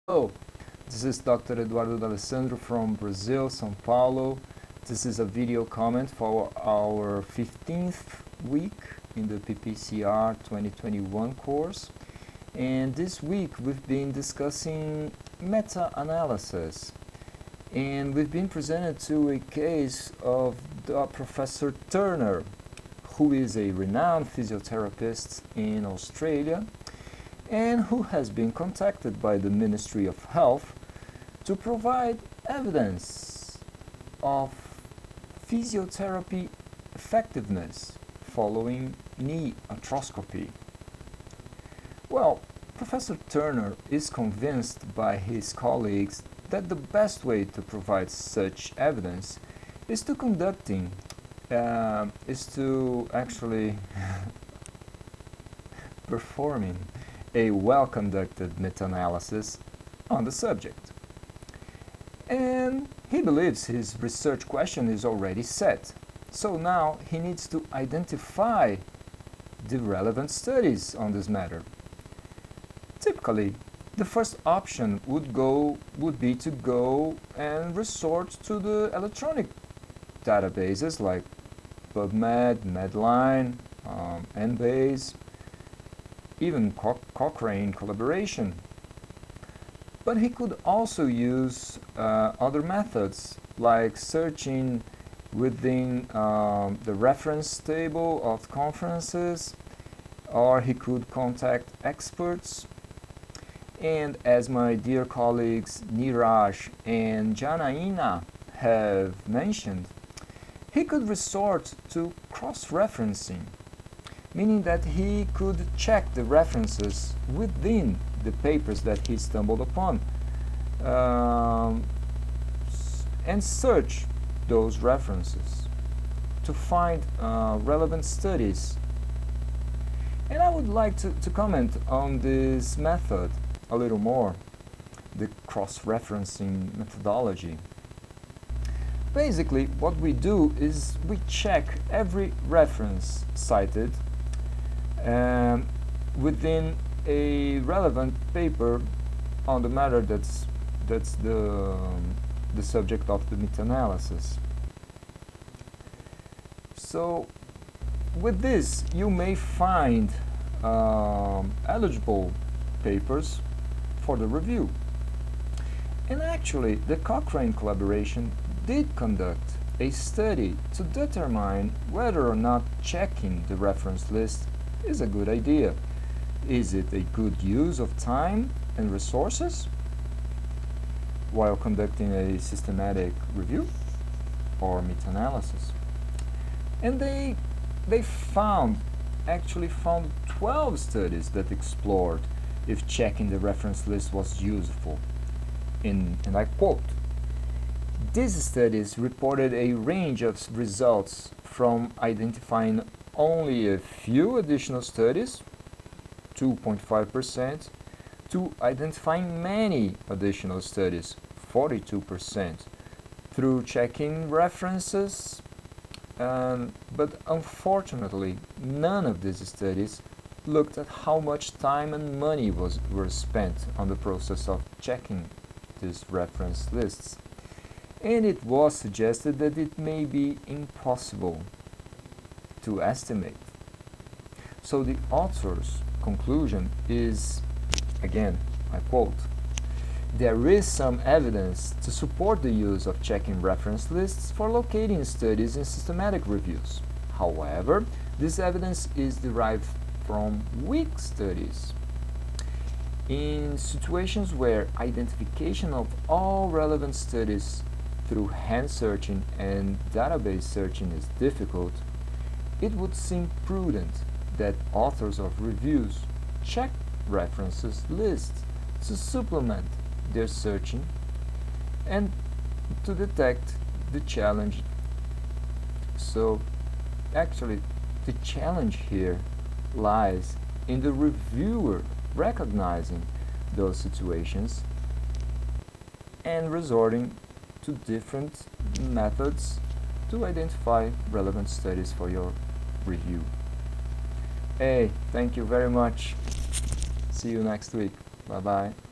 Hello, this is Dr. Eduardo D'Alessandro from Brazil, São Paulo. This is a video comment for our 15th week in the PPCR 2021 course. And this week we've been discussing meta-analysis. And we've been presented to a case of Professor Turner, who is a renowned physiotherapist in Australia, and who has been contacted by the Ministry of Health to provide evidence of physiotherapy effectiveness following knee arthroscopy. Well, Professor Turner is convinced by his colleagues that the best way to provide such evidence is to performing a well-conducted meta-analysis on the subject. And he believes his research question is already set. So now he needs to identify the relevant studies on this matter. Typically, the first option would be to go and resort to the electronic databases like PubMed, Medline, Embase, even Cochrane collaboration. But he could also use other methods like searching within the reference table of conferences, or he could contact experts. And as my dear colleagues Niraj and Janaina have mentioned, he could resort to cross-referencing, meaning that he could check the references within the papers that he stumbled upon and search those references to find relevant studies. And I would like to comment on this method a little more, the cross-referencing methodology. Basically, what we do is we check every reference cited within a relevant paper on the matter that's the subject of the meta-analysis. So with this you may find eligible papers for the review. And actually the Cochrane collaboration did conduct a study to determine whether or not checking the reference list is a good idea. Is it a good use of time and resources while conducting a systematic review or meta-analysis? And they actually found 12 studies that explored if checking the reference list was useful. And I quote, "These studies reported a range of results from identifying only a few additional studies, 2.5%, to identifying many additional studies, 42%, through checking references, but unfortunately none of these studies looked at how much time and money were spent on the process of checking these reference lists. And it was suggested that it may be impossible to estimate." So the author's conclusion is, again, I quote, "There is some evidence to support the use of checking reference lists for locating studies in systematic reviews. However, this evidence is derived from weak studies. In situations where identification of all relevant studies through hand searching and database searching is difficult, it would seem prudent that authors of reviews check references lists to supplement their searching and to detect the challenge." So actually the challenge here lies in the reviewer recognizing those situations and resorting to different methods to identify relevant studies for your review. Hey, thank you very much. See you next week. Bye bye.